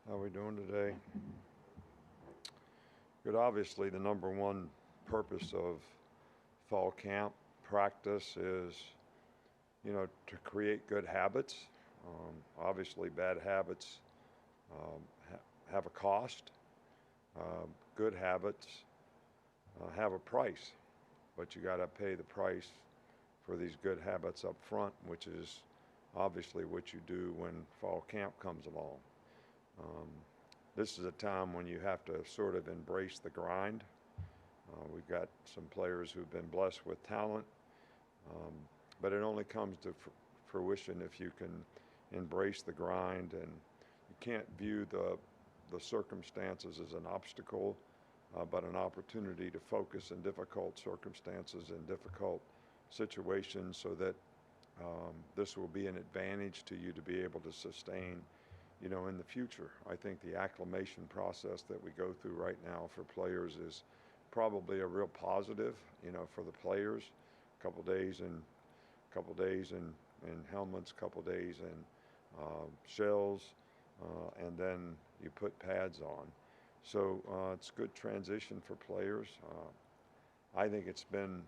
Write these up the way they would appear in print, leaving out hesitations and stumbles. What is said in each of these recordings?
How are we doing today? Good. Obviously, the number one purpose of fall camp practice is, to create good habits. Obviously, bad habits um, have a cost. Good habits have a price, but you got to pay the price for these good habits up front, which is obviously what you do when fall camp comes along. Um, this is a time when you have to sort of embrace the grind. We've got some players who've been blessed with talent, um, but it only comes to fruition if you can embrace the grind, and you can't view the circumstances as an obstacle, but an opportunity to focus in difficult circumstances and difficult situations so that this will be an advantage to you to be able to sustain, in the future. I think the acclimation process that we go through right now for players is probably a real positive, for the players. A couple days in helmets, couple days in shells, and then you put pads on. So it's good transition for players. I think it's been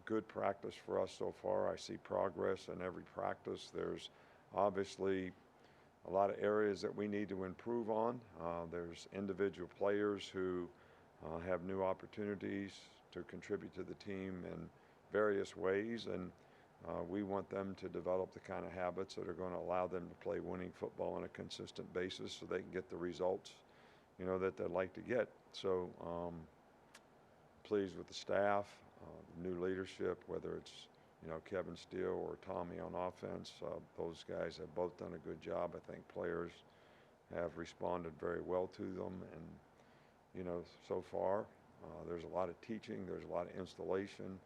good practice for us so far. I see progress in every practice. There's obviously a lot of areas that we need to improve on. There's individual players who have new opportunities to contribute to the team in various ways, and we want them to develop the kind of habits that are going to allow them to play winning football on a consistent basis so they can get the results, that they'd like to get. So pleased with the staff, the new leadership, whether it's Kevin Steele or Tommy on offense. Those guys have both done a good job. I think players have responded very well to them, and so far there's a lot of teaching, there's a lot of installation.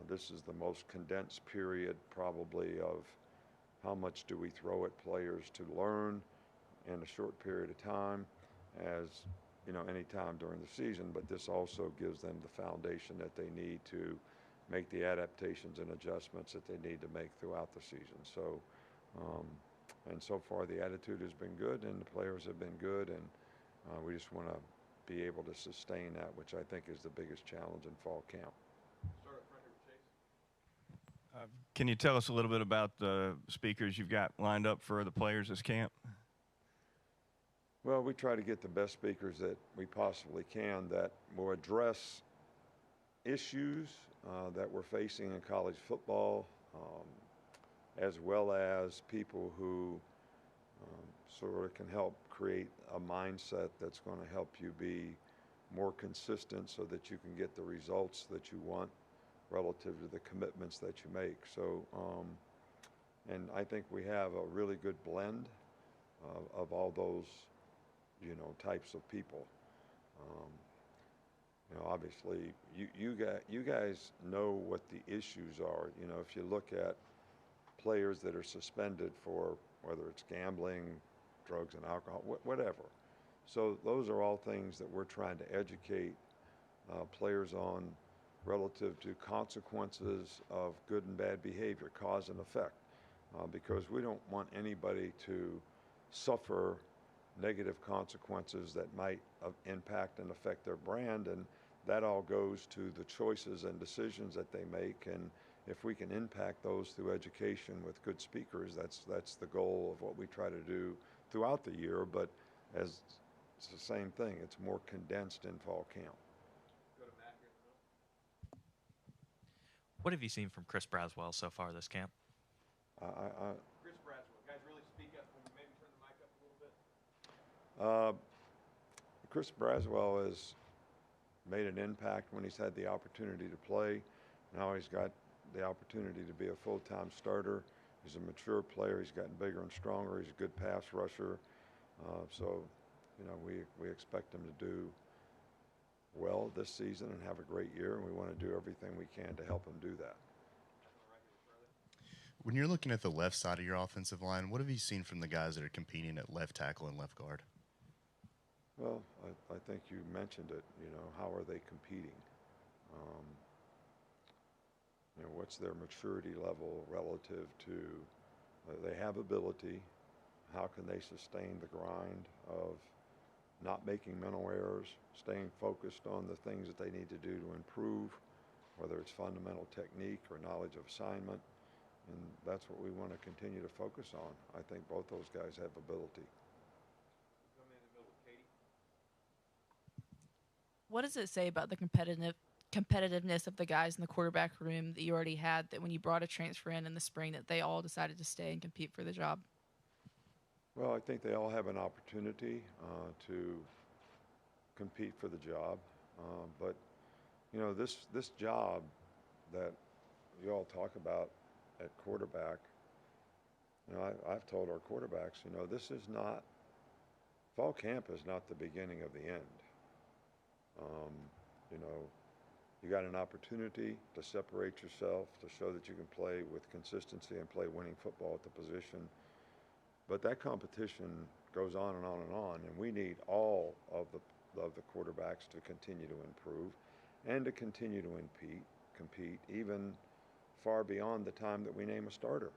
This is the most condensed period probably of how much do we throw at players to learn in a short period of time as any time during the season, but this also gives them the foundation that they need to make the adaptations and adjustments that they need to make throughout the season. So, and so far the attitude has been good and the players have been good, and we just want to be able to sustain that, which I think is the biggest challenge in fall camp. Can you tell us a little bit about the speakers you've got lined up for the players this camp? Well, we try to get the best speakers that we possibly can that will address issues that we're facing in college football, as well as people who sort of can help create a mindset that's going to help you be more consistent so that you can get the results that you want relative to the commitments that you make. So, and I think we have a really good blend of all those, types of people. Obviously, you guys know what the issues are. If you look at players that are suspended for whether it's gambling, drugs and alcohol, whatever. So those are all things that we're trying to educate players on relative to consequences of good and bad behavior, cause and effect, because we don't want anybody to suffer negative consequences that might impact and affect their brand, and that all goes to the choices and decisions that they make. And if we can impact those through education with good speakers, that's the goal of what we try to do throughout the year. But as it's the same thing, it's more condensed in fall camp. What have you seen from Chris Braswell so far this camp? Chris Braswell, guys, really speak up. Maybe turn the mic up a little bit. Chris Braswell has made an impact when he's had the opportunity to play. Now he's got the opportunity to be a full-time starter. He's a mature player. He's gotten bigger and stronger. He's a good pass rusher. So, we expect him to do well this season and have a great year, and we want to do everything we can to help him do that. When you're looking at the left side of your offensive line, what have you seen from the guys that are competing at left tackle and left guard? Well, I think you mentioned it. How are they competing? What's their maturity level relative to they have ability. how can they sustain the grind of not making mental errors, staying focused on the things that they need to do to improve, whether it's fundamental technique or knowledge of assignment. And that's what we want to continue to focus on. I think both those guys have ability. Come in the middle with Katie. What does it say about the competitiveness of the guys in the quarterback room that you already had, that when you brought a transfer in the spring, that they all decided to stay and compete for the job? Well, I think they all have an opportunity to compete for the job. But, you know, this job that you all talk about at quarterback, you know, I've told our quarterbacks, you know, this is not, fall camp is not the beginning of the end. You know, you got an opportunity to separate yourself, to show that you can play with consistency and play winning football at the position. But that competition goes on and on and on, and we need all of the quarterbacks to continue to improve and to continue to compete even far beyond the time that we name a starter.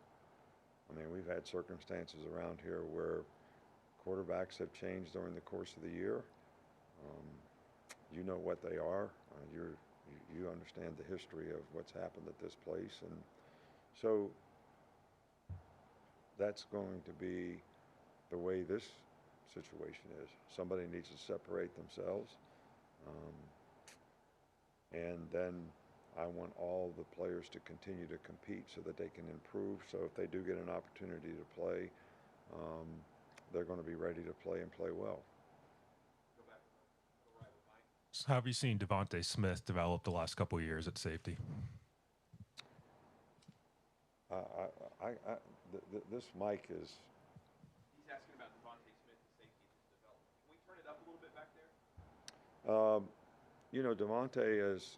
I mean, we've had circumstances around here where quarterbacks have changed during the course of the year. You know what they are. You understand the history of what's happened at this place, and so that's going to be the way this situation is. Somebody needs to separate themselves, and then I want all the players to continue to compete so that they can improve. So if they do get an opportunity to play, they're going to be ready to play and play well. So how have you seen Devontae Smith develop the last couple of years at safety? This mic is. He's asking about Devontae Smith, the safety of his development. Can we turn it up a little bit back there? You know, Devontae is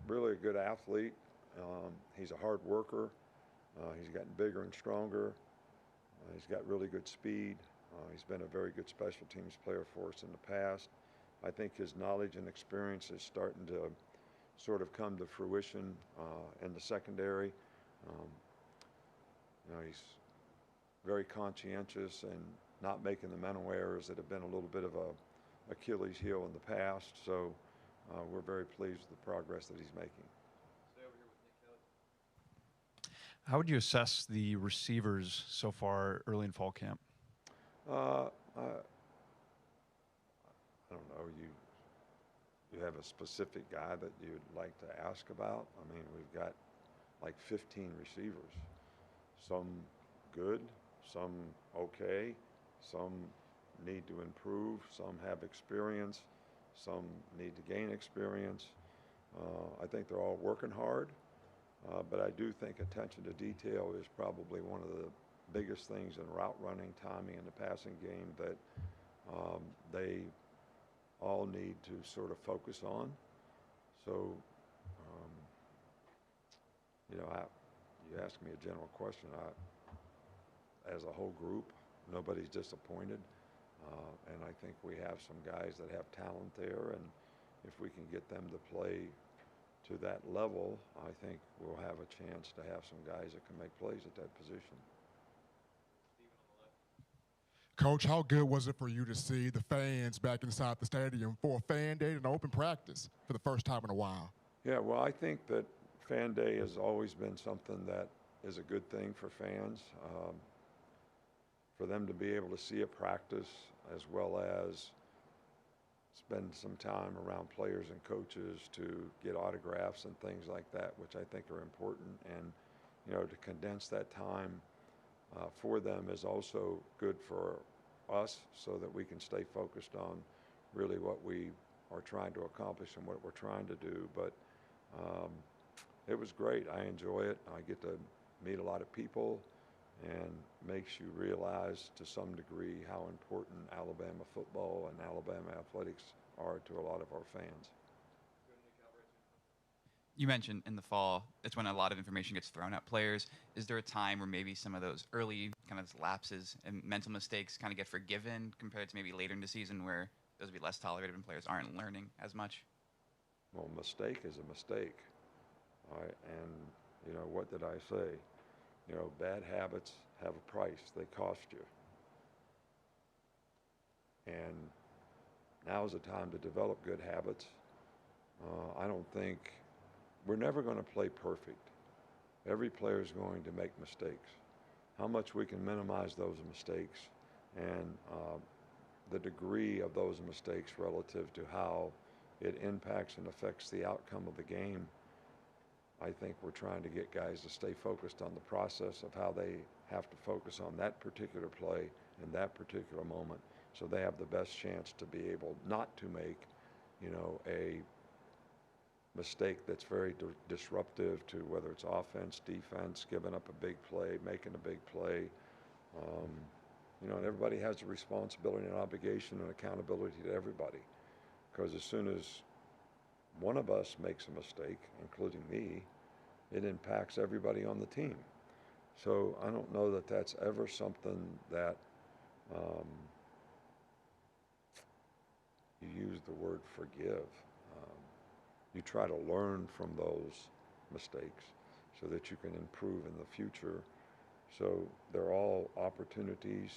really a good athlete. He's a hard worker. He's gotten bigger and stronger. He's got really good speed. He's been a very good special teams player for us in the past. I think his knowledge and experience is starting to sort of come to fruition in the secondary. You know, he's very conscientious and not making the mental errors that have been a little bit of a Achilles heel in the past. So we're very pleased with the progress that he's making. Stay over here with Nick Kelly. How would you assess the receivers so far early in fall camp? I don't know. You have a specific guy that you'd like to ask about? I mean, we've got like 15 receivers. Some good, some okay, some need to improve, some have experience, some need to gain experience. I think they're all working hard, but I do think attention to detail is probably one of the biggest things in route running, timing, and the passing game that they all need to sort of focus on. So, you know, you ask me a general question. As a whole group, nobody's disappointed, and I think we have some guys that have talent there, and if we can get them to play to that level, I think we'll have a chance to have some guys that can make plays at that position. Coach, how good was it for you to see the fans back inside the stadium for a fan day and open practice for the first time in a while? Yeah, well, I think that fan day has always been something that is a good thing for fans. For them to be able to see a practice as well as spend some time around players and coaches to get autographs and things like that, which I think are important. And, you know, to condense that time for them is also good for us so that we can stay focused on really what we are trying to accomplish and what we're trying to do. But it was great. I enjoy it. I get to meet a lot of people, and makes you realize to some degree how important Alabama football and Alabama athletics are to a lot of our fans. You mentioned in the fall, it's when a lot of information gets thrown at players. Is there a time where maybe some of those early kind of lapses and mental mistakes kind of get forgiven compared to maybe later in the season where those would be less tolerated when players aren't learning as much? Well, mistake is a mistake. All right, and, you know, what did I say? You know, bad habits have a price. They cost you. And now is the time to develop good habits. I don't think we're never going to play perfect. Every player is going to make mistakes. How much we can minimize those mistakes and the degree of those mistakes relative to how it impacts and affects the outcome of the game. I think we're trying to get guys to stay focused on the process of how they have to focus on that particular play in that particular moment, so they have the best chance to be able not to make, a mistake that's very disruptive to whether it's offense, defense, giving up a big play, making a big play. And everybody has a responsibility and obligation and accountability to everybody, because as soon as one of us makes a mistake, including me, it impacts everybody on the team. So I don't know that that's ever something that you use the word forgive. You try to learn from those mistakes so that you can improve in the future. So they're all opportunities,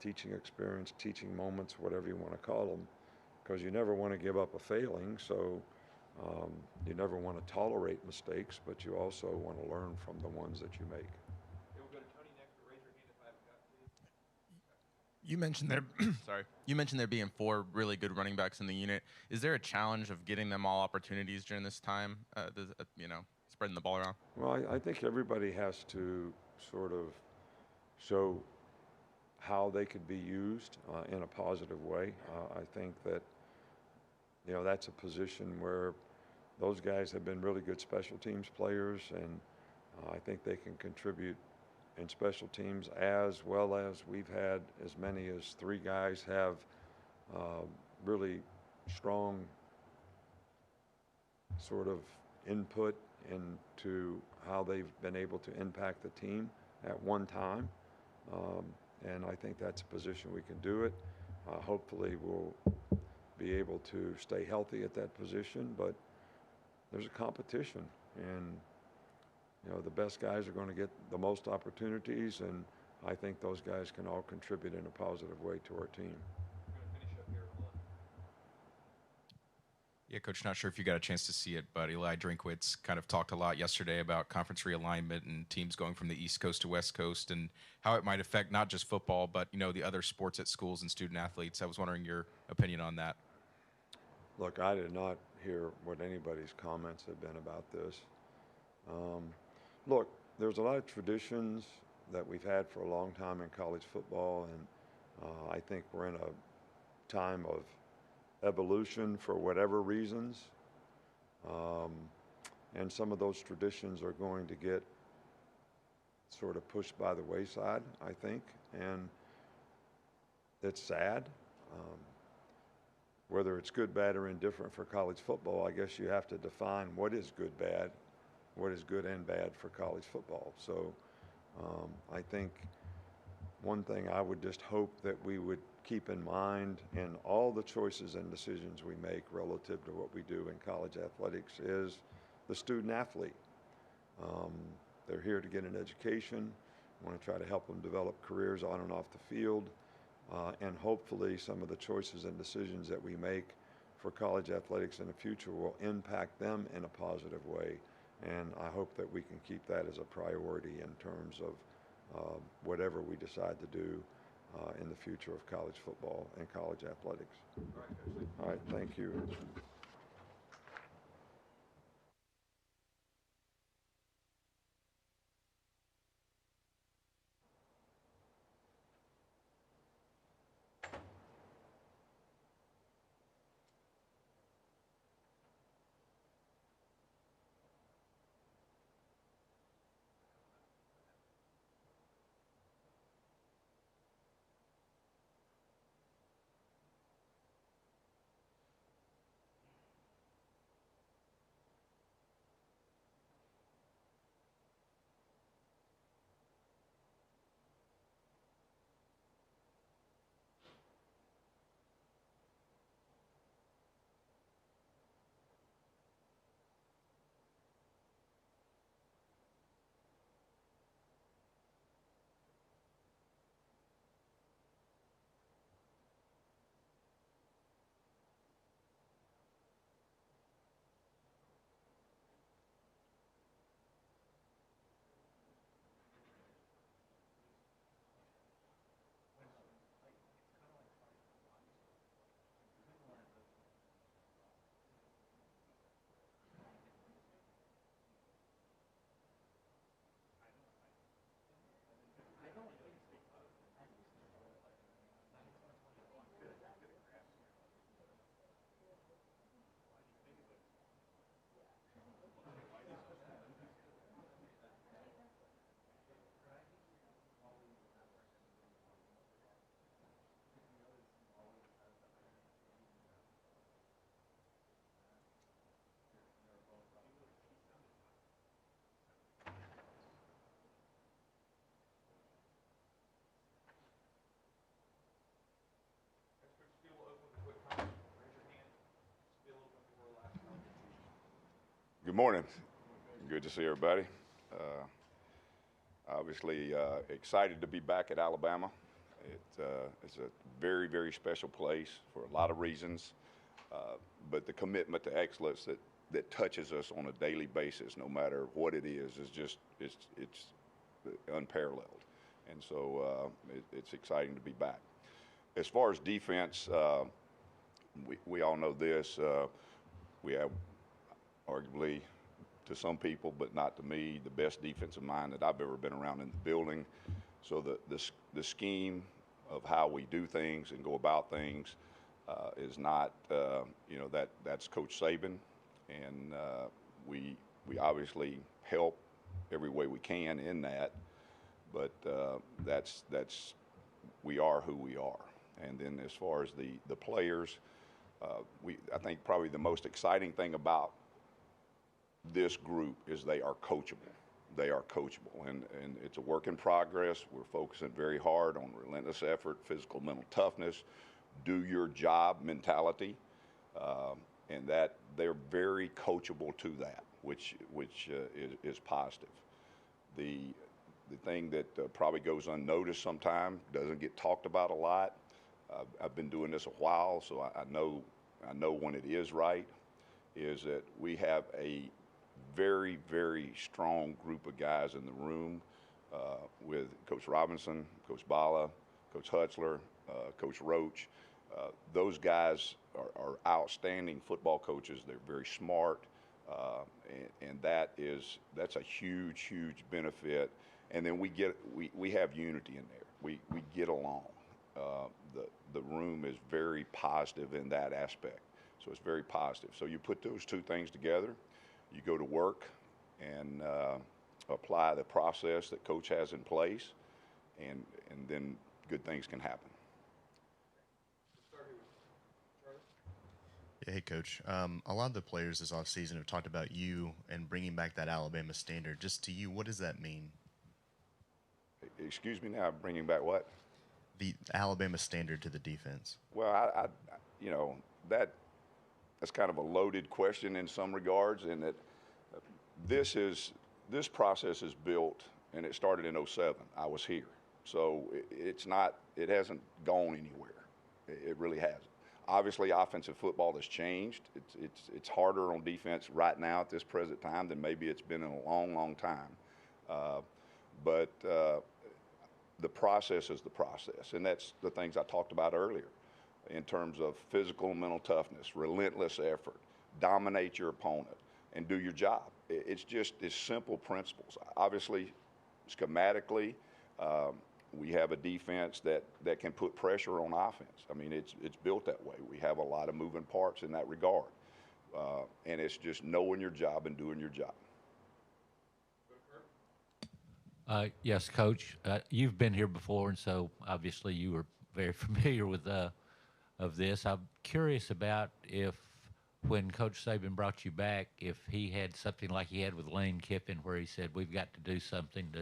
teaching experience, teaching moments, whatever you want to call them, because you never want to give up a failing. So you never want to tolerate mistakes, but you also want to learn from the ones that you make. Okay, we'll go to Tony next, but raise your hand if I haven't got to you. You mentioned there, sorry. You mentioned there being 4 really good running backs in the unit. Is there a challenge of getting them all opportunities during this time? Spreading the ball around. Well, I think everybody has to sort of show how they could be used in a positive way. I think that that's a position where those guys have been really good special teams players, and I think they can contribute in special teams, as well as we've had as many as 3 guys have really strong sort of input into how they've been able to impact the team at one time. And I think that's a position we can do it. Hopefully we'll be able to stay healthy at that position, but there's a competition, and the best guys are going to get the most opportunities, and I think those guys can all contribute in a positive way to our team. We're going to finish up here on. Yeah, Coach, not sure if you got a chance to see it, but Eli Drinkwitz kind of talked a lot yesterday about conference realignment and teams going from the East Coast to West Coast and how it might affect not just football, but, the other sports at schools and student athletes. I was wondering your opinion on that. Look, I did not hear what anybody's comments have been about this. Look, there's a lot of traditions that we've had for a long time in college football, and I think we're in a time of evolution for whatever reasons. And some of those traditions are going to get sort of pushed by the wayside, I think, and it's sad. Whether it's good, bad, or indifferent for college football, I guess you have to define what is good, bad, what is good and bad for college football. So I think one thing I would just hope that we would keep in mind in all the choices and decisions we make relative to what we do in college athletics is the student athlete. They're here to get an education. We want to try to help them develop careers on and off the field. And hopefully some of the choices and decisions that we make for college athletics in the future will impact them in a positive way. And I hope that we can keep that as a priority in terms of whatever we decide to do in the future of college football and college athletics. All right, thank you. Good morning. Good to see everybody. Obviously, excited to be back at Alabama. It's a very, very special place for a lot of reasons, but the commitment to excellence that touches us on a daily basis, no matter what it is just it's unparalleled, and so it's exciting to be back. As far as defense, we all know this. We have arguably, to some people, but not to me, the best defensive mind that I've ever been around in the building. So the scheme of how we do things and go about things is not, that's Coach Saban, and we obviously help every way we can in that, but that's we are who we are. And then as far as the players, I think probably the most exciting thing about this group is they are coachable. They are coachable, and it's a work in progress. We're focusing very hard on relentless effort, physical, mental toughness, do your job mentality, and that they're very coachable to that, which is positive. The thing that probably goes unnoticed sometimes, doesn't get talked about a lot. I've been doing this a while, so I know when it is right, is that we have a very, very strong group of guys in the room with Coach Robinson, Coach Bala, Coach Hutzler, Coach Roach. Those guys are outstanding football coaches. They're very smart, and that's a huge, huge benefit. And then we have unity in there. We get along. The room is very positive in that aspect. So it's very positive. So you put those two things together, you go to work and apply the process that Coach has in place, and then good things can happen. Hey, Coach. A lot of the players this offseason have talked about you and bringing back that Alabama standard. Just to you, what does that mean? Excuse me now, bringing back what? The Alabama standard to the defense. Well, that's kind of a loaded question in some regards, in that this process is built, and it started in 07. I was here. So it hasn't gone anywhere. It really hasn't. Obviously, offensive football has changed. It's harder on defense right now at this present time than maybe it's been in a long, long time. But the process is the process, and that's the things I talked about earlier in terms of physical and mental toughness, relentless effort, dominate your opponent, and do your job. It's simple principles. Obviously, schematically, we have a defense that can put pressure on offense. I mean, it's built that way. We have a lot of moving parts in that regard, and it's just knowing your job and doing your job. Yes, Coach. You've been here before, and so obviously you were very familiar with of this. I'm curious about if, when Coach Saban brought you back, if he had something like he had with Lane Kiffin, where he said, we've got to do something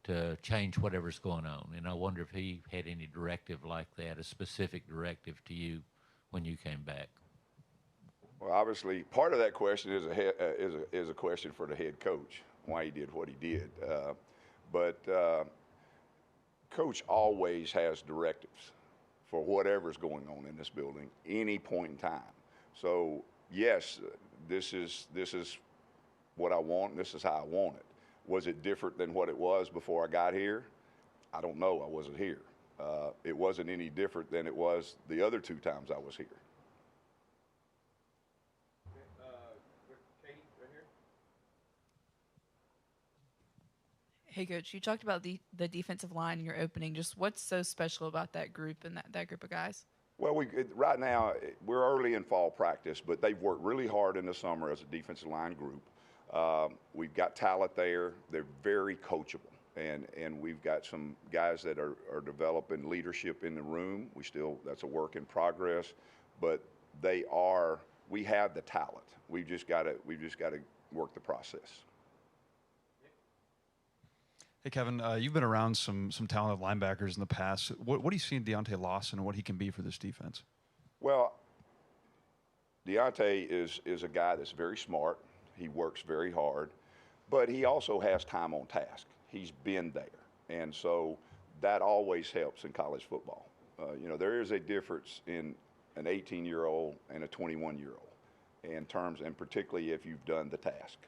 to change whatever's going on. And I wonder if he had any directive like that, a specific directive to you when you came back. Well, obviously, part of that question is a question for the head coach, why he did what he did. But Coach always has directives for whatever's going on in this building, any point in time. So yes, this is what I want. This is how I want it. Was it different than what it was before I got here? I don't know. I wasn't here. It wasn't any different than it was the other two times I was here. Hey, Coach, you talked about the defensive line in your opening. Just what's so special about that group and that group of guys? Well, right now, we're early in fall practice, but they've worked really hard in the summer as a defensive line group. We've got talent there. They're very coachable. And we've got some guys that are developing leadership in the room. That's a work in progress, but we have the talent. We've just got to work the process. Hey, Kevin, you've been around some talented linebackers in the past. What do you see in Deontay Lawson and what he can be for this defense? Well, Deontay is a guy that's very smart. He works very hard, but he also has time on task. He's been there. And so that always helps in college football. There is a difference in an 18-year-old and a 21-year-old in terms, and particularly if you've done the task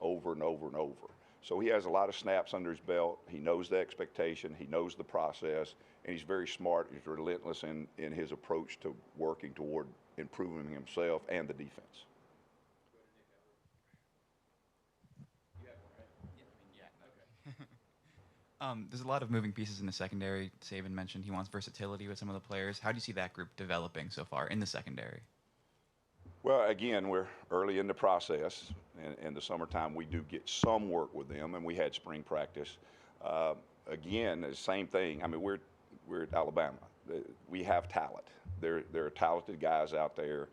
over and over and over. So he has a lot of snaps under his belt. He knows the expectation. He knows the process, and he's very smart. He's relentless in his approach to working toward improving himself and the defense. There's a lot of moving pieces in the secondary. Saban mentioned he wants versatility with some of the players. How do you see that group developing so far in the secondary? Well, again, we're early in the process. In the summertime, we do get some work with them, and we had spring practice. Again, the same thing. I mean, we're at Alabama. We have talent. There are talented guys out there.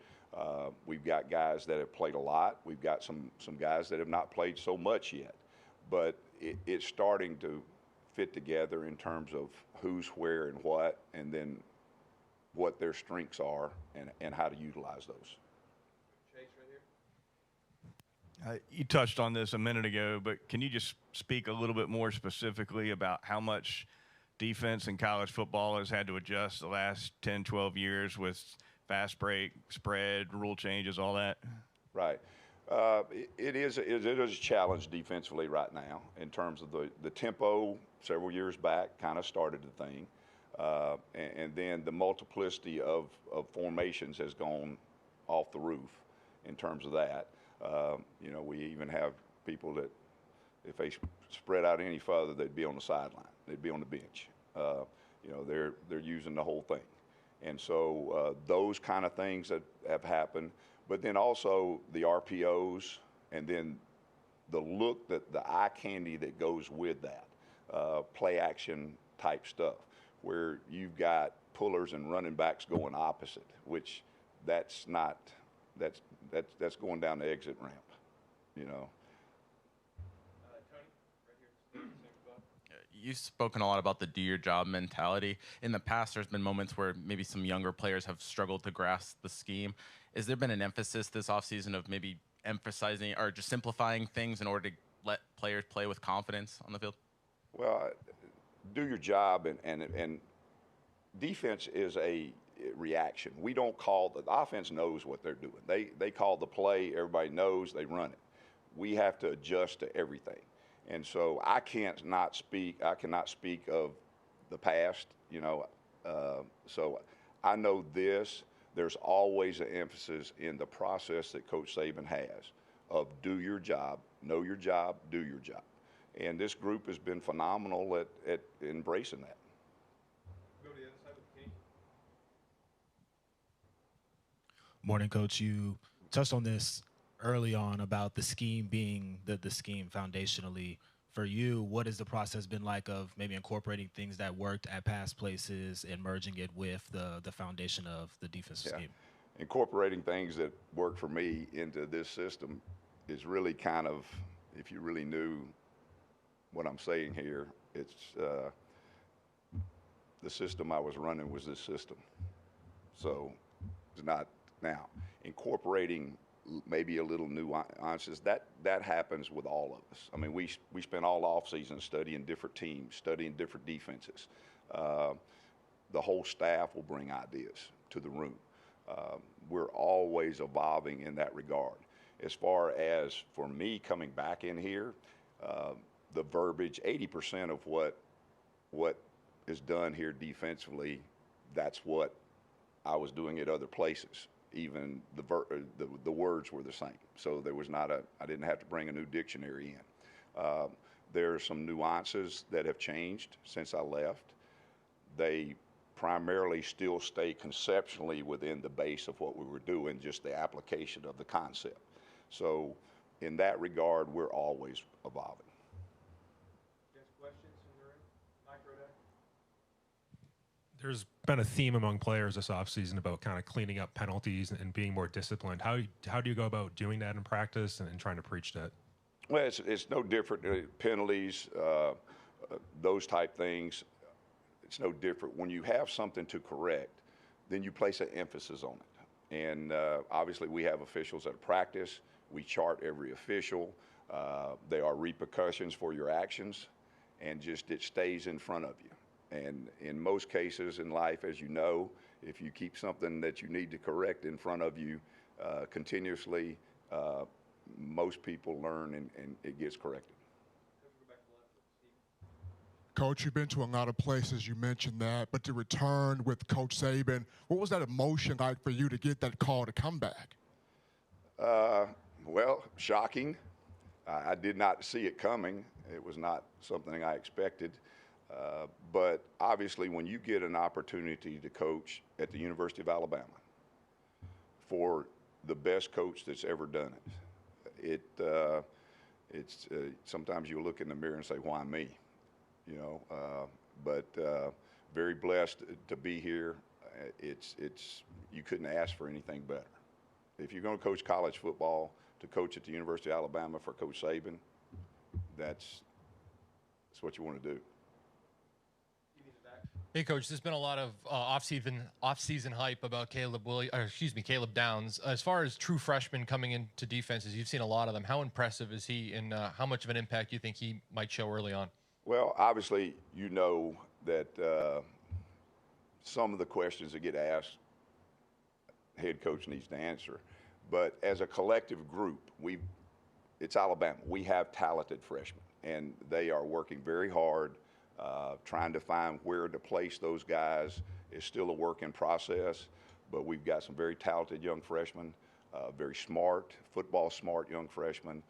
We've got guys that have played a lot. We've got some guys that have not played so much yet. But it's starting to fit together in terms of who's where and what, and then what their strengths are and how to utilize those. Chase right here. You touched on this a minute ago, but can you just speak a little bit more specifically about how much defense in college football has had to adjust the last 10, 12 years with fast break, spread, rule changes, all that? Right. It is a challenge defensively right now in terms of the tempo. Several years back kind of started the thing. And then the multiplicity of formations has gone off the roof in terms of that. We even have people that if they spread out any further, they'd be on the sideline. They'd be on the bench. They're using the whole thing. And so those kind of things that have happened, but then also the RPOs and then the look, the eye candy that goes with that, play action type stuff, where you've got pullers and running backs going opposite, which that's going down the exit ramp, Tony, right here, same spot. You've spoken a lot about the do your job mentality. In the past, there's been moments where maybe some younger players have struggled to grasp the scheme. Has there been an emphasis this offseason of maybe emphasizing or just simplifying things in order to let players play with confidence on the field? Well, do your job, and defense is a reaction. We don't call the offense knows what they're doing. They call the play. Everybody knows they run it. We have to adjust to everything, and so I cannot speak of the past. So I know this. There's always an emphasis in the process that Coach Saban has of do your job, know your job, do your job. And this group has been phenomenal at embracing that. Go to the other side with the king. Morning, Coach. You touched on this early on about the scheme being the scheme foundationally. For you, what has the process been like of maybe incorporating things that worked at past places and merging it with the foundation of the defensive scheme? Incorporating things that work for me into this system is really kind of, if you really knew what I'm saying here, it's the system I was running was this system. So it's not now. Incorporating maybe a little nuances, that happens with all of us. I mean, we spend all off season studying different teams, studying different defenses. The whole staff will bring ideas to the room. We're always evolving in that regard. As far as for me coming back in here, the verbiage, 80% of what is done here defensively, that's what I was doing at other places. Even the words were the same. So there was I didn't have to bring a new dictionary in. There are some nuances that have changed since I left. They primarily still stay conceptually within the base of what we were doing, just the application of the concept. So in that regard, we're always evolving. Yes, questions in the room? Micro there. There's been a theme among players this offseason about kind of cleaning up penalties and being more disciplined. How do you go about doing that in practice and trying to preach that? Well, it's no different. Penalties, those type things, it's no different. When you have something to correct, then you place an emphasis on it. And obviously, we have officials at practice. We chart every official. There are repercussions for your actions, and just it stays in front of you. And in most cases in life, as you know, if you keep something that you need to correct in front of you continuously, most people learn and it gets corrected. Coach, you've been to a lot of places, you mentioned that, but to return with Coach Saban, what was that emotion like for you to get that call to come back? Well, shocking. I did not see it coming. It was not something I expected. But obviously, when you get an opportunity to coach at the University of Alabama for the best coach that's ever done it, it's sometimes you look in the mirror and say, "Why me?" You know. But very blessed to be here. It's you couldn't ask for anything better. If you're going to coach college football, to coach at the University of Alabama for Coach Saban, that's what you want to do. Hey, Coach. There's been a lot of off-season hype about Caleb Downs. As far as true freshmen coming into defenses, you've seen a lot of them. How impressive is he, and how much of an impact do you think he might show early on? Well, obviously, you know that some of the questions that get asked, head coach needs to answer. But as a collective group, it's Alabama. We have talented freshmen, and they are working very hard. Trying to find where to place those guys is still a work in process, but we've got some very talented young freshmen, very smart, football smart young freshmen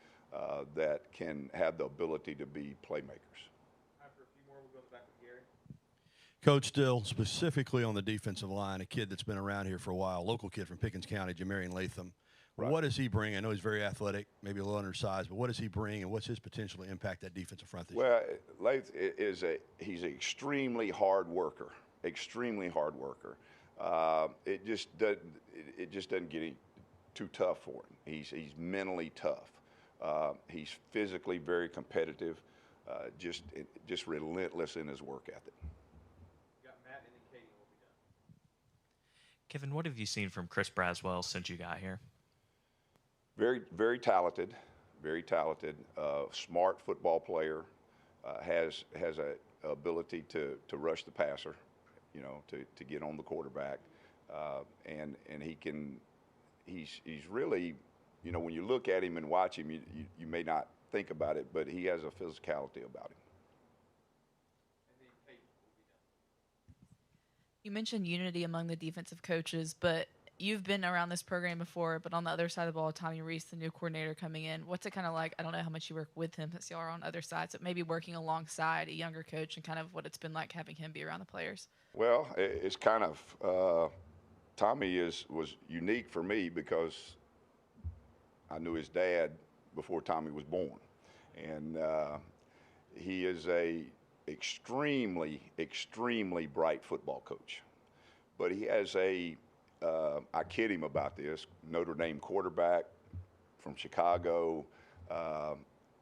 that can have the ability to be playmakers. After a few more, we'll go back with Gary. Coach Steele, specifically on the defensive line, a kid that's been around here for a while, local kid from Pickens County, Jamarian Latham. Right. What does he bring? I know he's very athletic, maybe a little undersized, but what does he bring, and what's his potential to impact that defensive front this year? Well, he's an extremely hard worker, extremely hard worker. It just doesn't get any too tough for him. He's mentally tough. He's physically very competitive, just relentless in his work ethic. Got Matt, and then Katie will be done. Kevin, what have you seen from Chris Braswell since you got here? Very, very talented, smart football player, has a ability to rush the passer, you know, to get on the quarterback, and he's really, you know, when you look at him and watch him, you may not think about it, but he has a physicality about him. You mentioned unity among the defensive coaches, but you've been around this program before, but on the other side of the ball, Tommy Rees, the new coordinator coming in, what's it kind of like? I don't know how much you work with him since y'all are on other sides, but maybe working alongside a younger coach and kind of what it's been like having him be around the players. Well, it's kind of Tommy was unique for me because I knew his dad before Tommy was born, and he is a extremely bright football coach, but he has I kid him about this, Notre Dame quarterback from Chicago.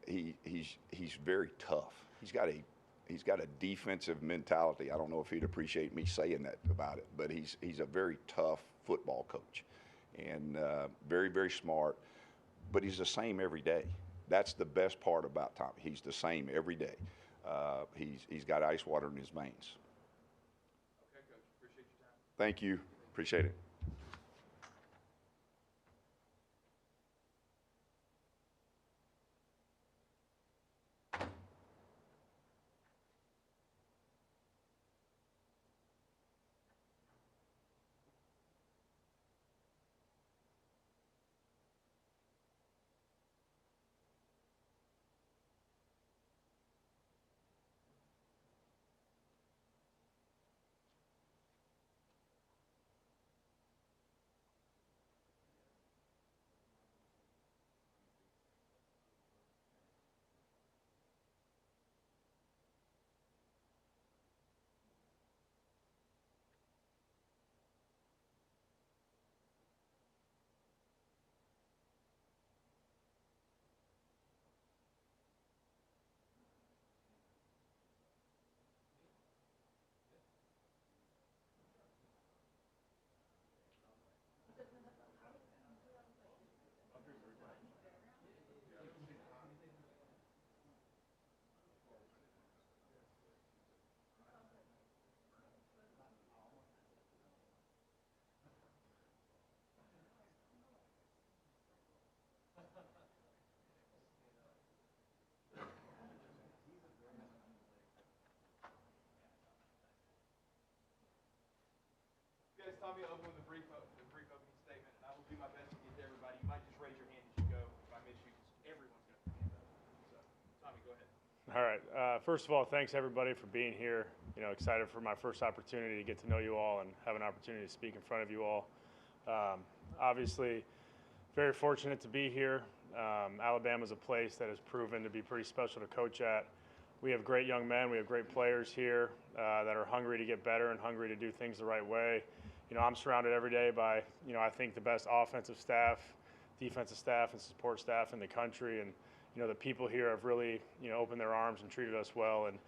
He's very tough. He's got a defensive mentality. I don't know if he'd appreciate me saying that about it, but he's a very tough football coach, and very, very smart. But he's the same every day. That's the best part about Tommy. He's the same every day. He's got ice water in his veins. Okay, Coach. Appreciate your time. Thank you. Appreciate it. Tommy will open with a brief opening statement, and I will do my best to get to everybody. You might just raise your hand as you go if I miss you, because everyone's got their hand up. So, Tommy, go ahead. All right. First of all, thanks everybody for being here. Excited for my first opportunity to get to know you all and have an opportunity to speak in front of you all. Obviously, very fortunate to be here. Alabama's a place that has proven to be pretty special to coach at. We have great young men. We have great players here that are hungry to get better and hungry to do things the right way. I'm surrounded every day by, I think the best offensive staff, defensive staff, and support staff in the country. And, the people here have really, opened their arms and treated us well. And,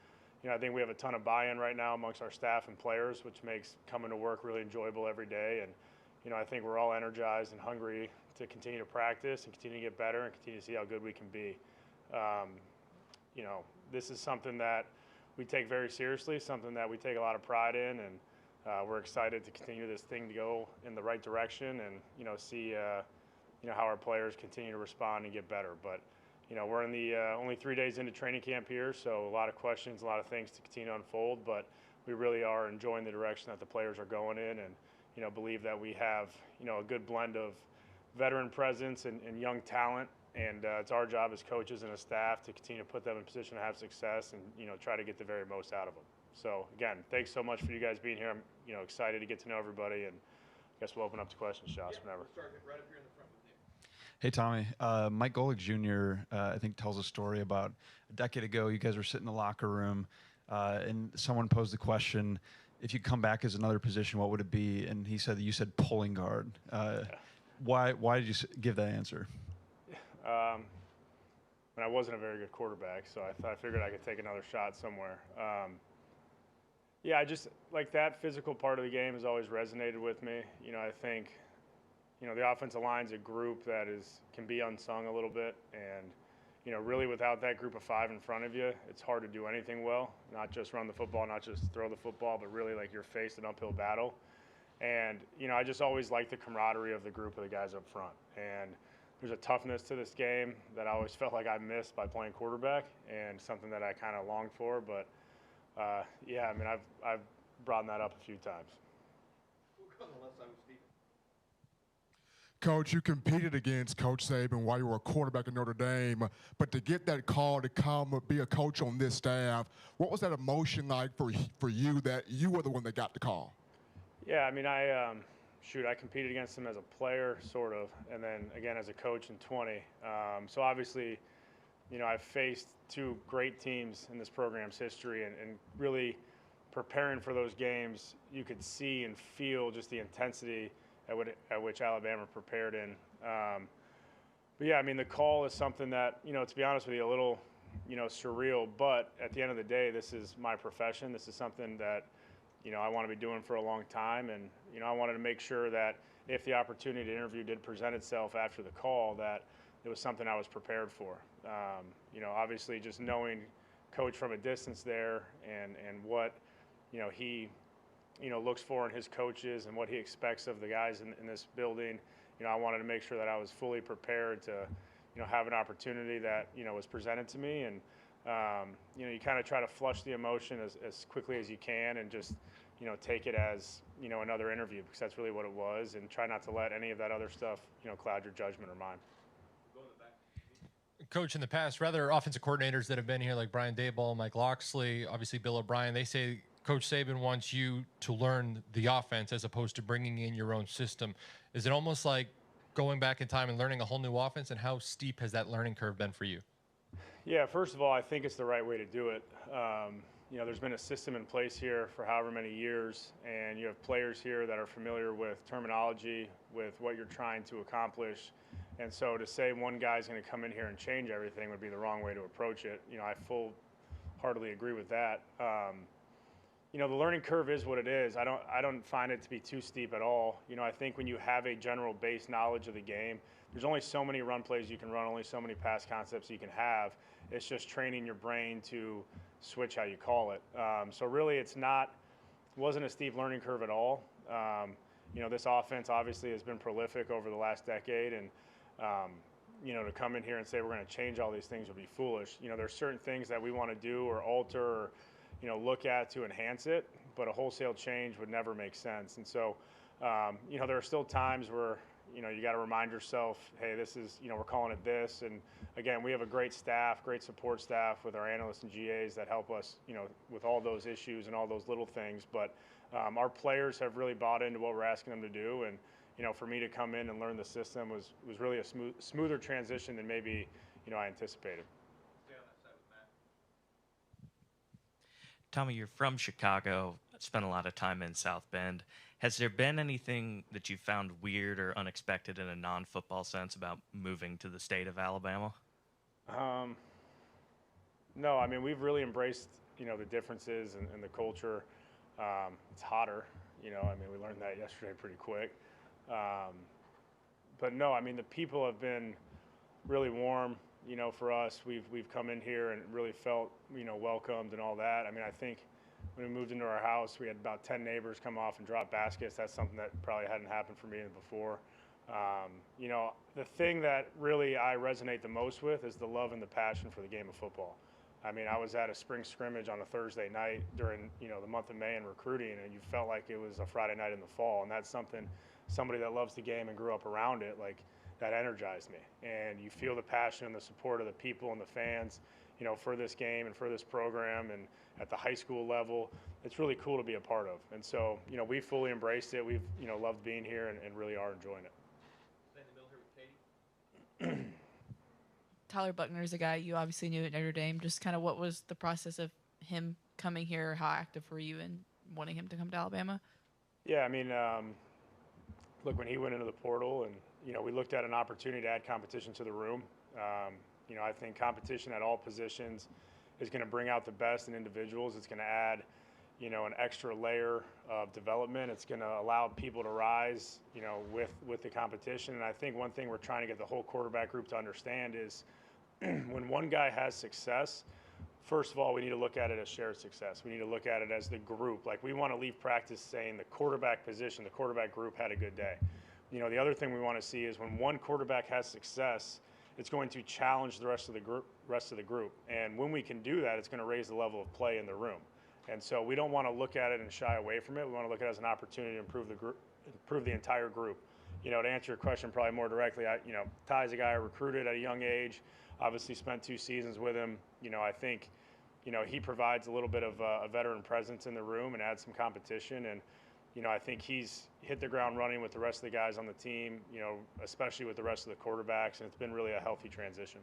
I think we have a ton of buy-in right now amongst our staff and players, which makes coming to work really enjoyable every day. And, I think we're all energized and hungry to continue to practice and continue to get better and continue to see how good we can be. This is something that we take very seriously, something that we take a lot of pride in, and we're excited to continue this thing to go in the right direction and, see, how our players continue to respond and get better. But, we're in the only 3 days into training camp here, so a lot of questions, a lot of things to continue to unfold, but we really are enjoying the direction that the players are going in and, believe that we have, a good blend of veteran presence and young talent. And it's our job as coaches and as staff to continue to put them in position to have success and, try to get the very most out of them. So, again, thanks so much for you guys being here. I'm, excited to get to know everybody, and I guess we'll open up to questions, Josh, whenever. We'll start right up here in the front with you. Hey, Tommy. Mike Golick Jr., I think, tells a story about a decade ago. You guys were sitting in the locker room, and someone posed the question, if you come back as another position, what would it be? And he said, you said pulling guard. Why did you give that answer? I wasn't a very good quarterback, so I figured I could take another shot somewhere. I just, like, that physical part of the game has always resonated with me. I think, the offensive line's a group that can be unsung a little bit. And, really without that group of five in front of you, it's hard to do anything well, not just run the football, not just throw the football, but really, like, you're faced an uphill battle. And, I just always liked the camaraderie of the group of the guys up front. And there's a toughness to this game that I always felt like I missed by playing quarterback, and something that I kind of longed for. But, I've brought that up a few times. We'll go on the left side with Steele. Coach, you competed against Coach Saban while you were a quarterback at Notre Dame, but to get that call to come be a coach on this staff, what was that emotion like for you that you were the one that got the call? Yeah, I competed against him as a player, sort of, and then again as a coach in 20. So obviously, I've faced two great teams in this program's history, and really preparing for those games, you could see and feel just the intensity at which Alabama prepared in. The call is something that, to be honest with you, a little, surreal, but at the end of the day, this is my profession. This is something that, I want to be doing for a long time. And, I wanted to make sure that if the opportunity to interview did present itself after the call, that it was something I was prepared for. Obviously just knowing Coach from a distance there and what, he, looks for in his coaches and what he expects of the guys in this building, I wanted to make sure that I was fully prepared to, have an opportunity that, was presented to me. And, you kind of try to flush the emotion as quickly as you can and just, take it as, another interview, because that's really what it was, and try not to let any of that other stuff, cloud your judgment or mine. Coach, in the past, rather offensive coordinators that have been here, like Brian Daboll, Mike Loxley, obviously Bill O'Brien, they say Coach Saban wants you to learn the offense as opposed to bringing in your own system. Is it almost like going back in time and learning a whole new offense, and how steep has that learning curve been for you? Yeah, first of all, I think it's the right way to do it. There's been a system in place here for however many years, and you have players here that are familiar with terminology, with what you're trying to accomplish. And so to say one guy's going to come in here and change everything would be the wrong way to approach it. I full-heartedly agree with that. The learning curve is what it is. I don't find it to be too steep at all. I think when you have a general base knowledge of the game, there's only so many run plays you can run, only so many pass concepts you can have. It's just training your brain to switch how you call it. So really it wasn't a steep learning curve at all. This offense obviously has been prolific over the last decade, and to come in here and say we're going to change all these things would be foolish. There's certain things that we want to do or alter or, look at to enhance it, but a wholesale change would never make sense. And so, There are still times where, you got to remind yourself, hey, this is, we're calling it this. And again, we have a great staff, great support staff with our analysts and GAs that help us, with all those issues and all those little things. But our players have really bought into what we're asking them to do. And, for me to come in and learn the system was really a smoother transition than maybe, I anticipated. Tommy, you're from Chicago, spent a lot of time in South Bend. Has there been anything that you found weird or unexpected in a non-football sense about moving to the state of Alabama? No, I mean, we've really embraced, the differences and the culture. It's hotter, we learned that yesterday pretty quick. But no, I mean, the people have been really warm, for us. We've come in here and really felt, welcomed and all that. I mean, I think when we moved into our house, we had about 10 neighbors come off and drop baskets. That's something that probably hadn't happened for me before. The thing that really I resonate the most with is the love and the passion for the game of football. I mean, I was at a spring scrimmage on a Thursday night during, the month of May in recruiting, and you felt like it was a Friday night in the fall. And that's somebody that loves the game and grew up around it, like, that energized me. And you feel the passion and the support of the people and the fans, for this game and for this program, and at the high school level. It's really cool to be a part of. And so, we fully embraced it. We've, loved being here and really are enjoying it. Tyler Buckner is a guy you obviously knew at Notre Dame. Just kind of what was the process of him coming here? How active were you in wanting him to come to Alabama? Yeah, I mean, look, when he went into the portal and, we looked at an opportunity to add competition to the room. I think competition at all positions is going to bring out the best in individuals. It's going to add, an extra layer of development. It's going to allow people to rise, with the competition. And I think one thing we're trying to get the whole quarterback group to understand is when one guy has success, first of all, we need to look at it as shared success. We need to look at it as the group. Like, we want to leave practice saying the quarterback position, the quarterback group had a good day. The other thing we want to see is when one quarterback has success, it's going to challenge the rest of the group. And when we can do that, it's going to raise the level of play in the room. And so we don't want to look at it and shy away from it. We want to look at it as an opportunity to improve the entire group. To answer your question probably more directly, Ty's a guy I recruited at a young age, obviously spent 2 seasons with him. I think, he provides a little bit of a veteran presence in the room and adds some competition. And, I think he's hit the ground running with the rest of the guys on the team, especially with the rest of the quarterbacks, and it's been really a healthy transition.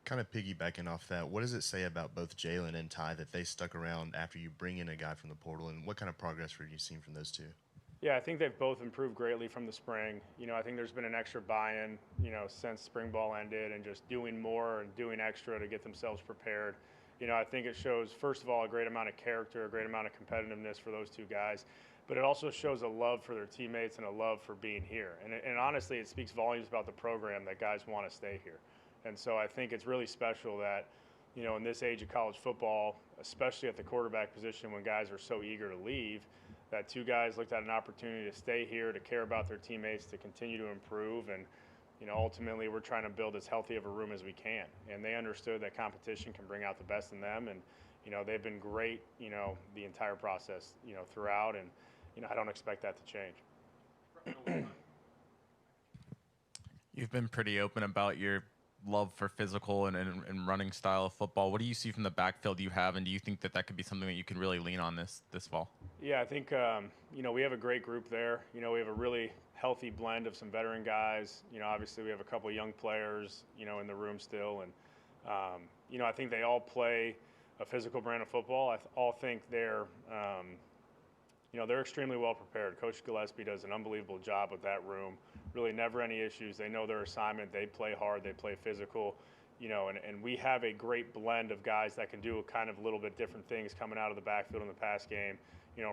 Kind of piggybacking off that, what does it say about both Jalen and Ty that they stuck around after you bring in a guy from the portal, and what kind of progress have you seen from those two? Yeah, I think they've both improved greatly from the spring. I think there's been an extra buy-in, since spring ball ended, and just doing more and doing extra to get themselves prepared. I think it shows, first of all, a great amount of character, a great amount of competitiveness for those two guys, but it also shows a love for their teammates and a love for being here. And honestly, it speaks volumes about the program that guys want to stay here. And so I think it's really special that, in this age of college football, especially at the quarterback position when guys are so eager to leave, that two guys looked at an opportunity to stay here, to care about their teammates, to continue to improve. And, ultimately we're trying to build as healthy of a room as we can. And they understood that competition can bring out the best in them. And, they've been great, the entire process, throughout. And, I don't expect that to change. You've been pretty open about your love for physical and running style of football. What do you see from the backfield you have, and do you think that could be something that you can really lean on this fall? Yeah, I think, we have a great group there. We have a really healthy blend of some veteran guys. Obviously we have a couple of young players, in the room still. And, I think they all play a physical brand of football. I all think they're extremely well prepared. Coach Gillespie does an unbelievable job with that room. Really never any issues. They know their assignment. They play hard. They play physical. And we have a great blend of guys that can do kind of little bit different things coming out of the backfield in the pass game,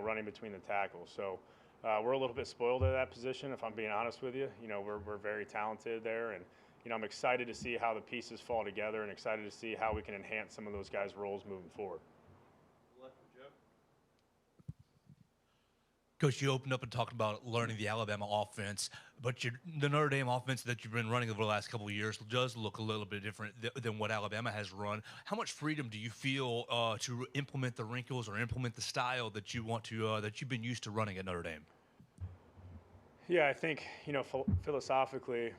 running between the tackles. So we're a little bit spoiled at that position, if I'm being honest with you. We're very talented there. And, I'm excited to see how the pieces fall together and excited to see how we can enhance some of those guys' roles moving forward. Coach, you opened up and talked about learning the Alabama offense, but the Notre Dame offense that you've been running over the last couple of years does look a little bit different than what Alabama has run. How much freedom do you feel to implement the wrinkles or implement the style that you want to that you've been used to running at Notre Dame? Yeah, I think, philosophically,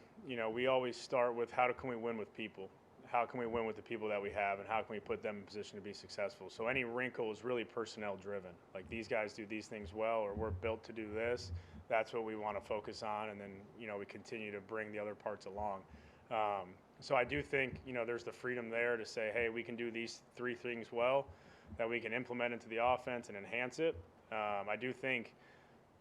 we always start with how can we win with people? How can we win with the people that we have, and how can we put them in position to be successful? So any wrinkle is really personnel driven. Like, these guys do these things well, or we're built to do this. That's what we want to focus on, and then, we continue to bring the other parts along. So I do think, there's the freedom there to say, hey, we can do these 3 things well, that we can implement into the offense and enhance it. I do think,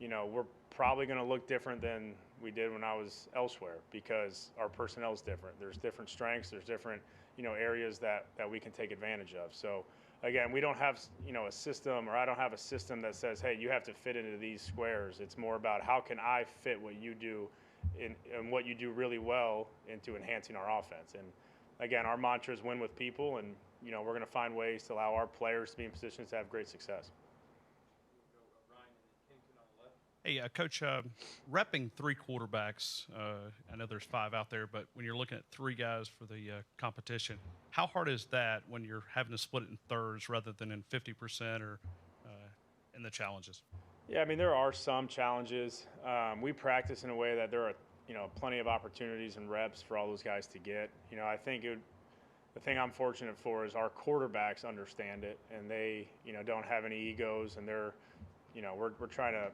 we're probably going to look different than we did when I was elsewhere, because our personnel is different. There's different strengths. There's different, areas that we can take advantage of. So again, we don't have, a system, or I don't have a system that says, hey, you have to fit into these squares. It's more about how can I fit what you do and what you do really well into enhancing our offense. And again, our mantra is win with people, and, we're going to find ways to allow our players to be in positions to have great success. Hey, Coach, repping 3 quarterbacks, I know there's 5 out there, but when you're looking at 3 guys for the competition, how hard is that when you're having to split it in thirds rather than in 50% or in the challenges? Yeah, I mean, there are some challenges. We practice in a way that there are, plenty of opportunities and reps for all those guys to get. I think the thing I'm fortunate for is our quarterbacks understand it, and they, don't have any egos, and they're, we're trying to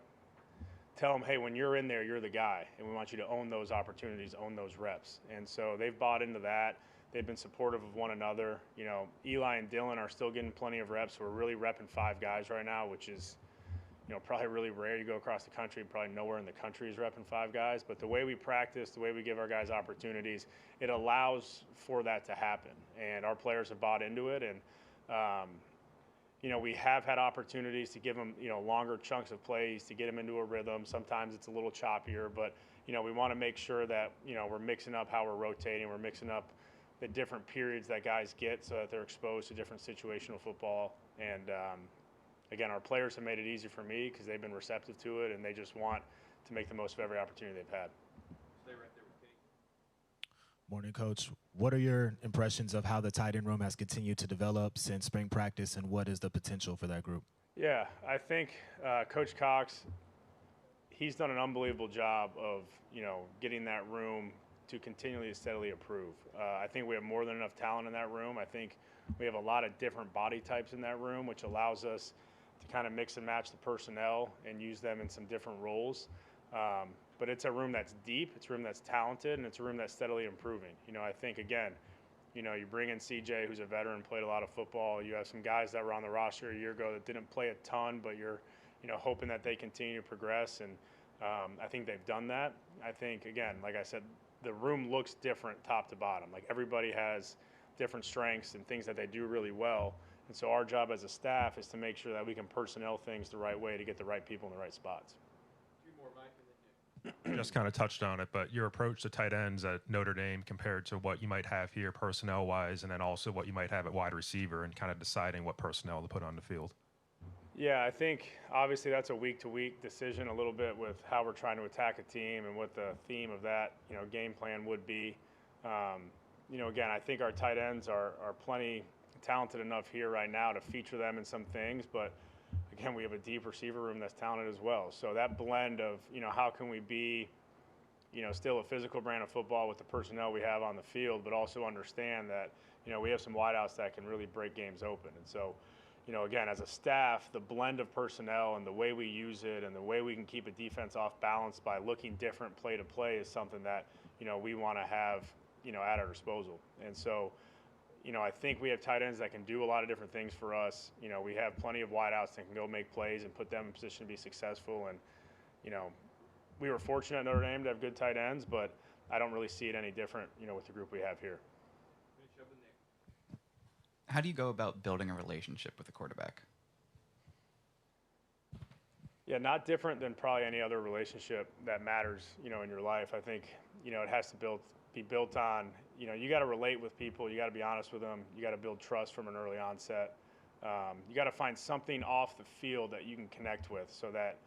tell them, hey, when you're in there, you're the guy, and we want you to own those opportunities, own those reps. And so they've bought into that. They've been supportive of one another. Eli and Dylan are still getting plenty of reps. We're really repping 5 guys right now, which is, probably really rare. You go across the country, probably nowhere in the country is repping 5 guys. But the way we practice, the way we give our guys opportunities, it allows for that to happen. And our players have bought into it. And, we have had opportunities to give them, longer chunks of plays to get them into a rhythm. Sometimes it's a little choppier, but, we want to make sure that, we're mixing up how we're rotating. We're mixing up the different periods that guys get so that they're exposed to different situational football. And, again, our players have made it easy for me because they've been receptive to it, and they just want to make the most of every opportunity they've had. Stay right there with Kenny. Morning, Coach. What are your impressions of how the tight end room has continued to develop since spring practice, and what is the potential for that group? Yeah, I think Coach Cox, he's done an unbelievable job of, getting that room to continually steadily improve. I think we have more than enough talent in that room. I think we have a lot of different body types in that room, which allows us to kind of mix and match the personnel and use them in some different roles. But it's a room that's deep, it's a room that's talented, and it's a room that's steadily improving. I think, again, you bring in CJ, who's a veteran, played a lot of football. You have some guys that were on the roster a year ago that didn't play a ton, but you're, hoping that they continue to progress. And I think they've done that. I think, again, like I said, the room looks different top to bottom. Like, everybody has different strengths and things that they do really well. And so our job as a staff is to make sure that we can personnel things the right way to get the right people in the right spots. Just kind of touched on it, but your approach to tight ends at Notre Dame compared to what you might have here personnel-wise, and then also what you might have at wide receiver, and kind of deciding what personnel to put on the field. Yeah, I think obviously that's a week-to-week decision a little bit with how we're trying to attack a team and what the theme of that, game plan would be. Again, I think our tight ends are plenty talented enough here right now to feature them in some things, but again, we have a deep receiver room that's talented as well. So that blend of, how can we be, still a physical brand of football with the personnel we have on the field, but also understand that, we have some wideouts that can really break games open. And so, again, as a staff, the blend of personnel and the way we use it and the way we can keep a defense off balance by looking different play to play is something that, we want to have, at our disposal. And so, I think we have tight ends that can do a lot of different things for us. We have plenty of wideouts that can go make plays and put them in position to be successful. And, we were fortunate at Notre Dame to have good tight ends, but I don't really see it any different, with the group we have here. How do you go about building a relationship with a quarterback? Yeah, not different than probably any other relationship that matters, in your life. I think, it has to be built on, you got to relate with people. You got to be honest with them. You got to build trust from an early onset. You got to find something off the field that you can connect with so that,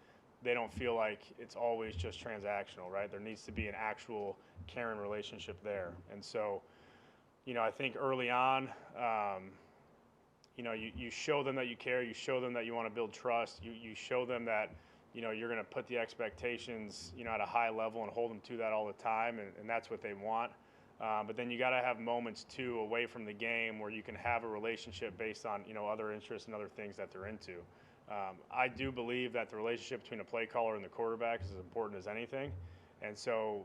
they don't feel like it's always just transactional, right? There needs to be an actual caring relationship there. And so, I think early on, you show them that you care, you show them that you want to build trust, you show them that, you're going to put the expectations, at a high level and hold them to that all the time, and that's what they want. But then you got to have moments too away from the game where you can have a relationship based on, other interests and other things that they're into. I do believe that the relationship between a play caller and the quarterback is as important as anything. And so,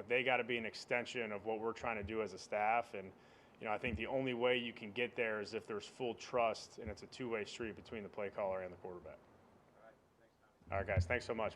they got to be an extension of what we're trying to do as a staff. And, I think the only way you can get there is if there's full trust and it's a two-way street between the play caller and the quarterback. All right, guys. Thanks so much.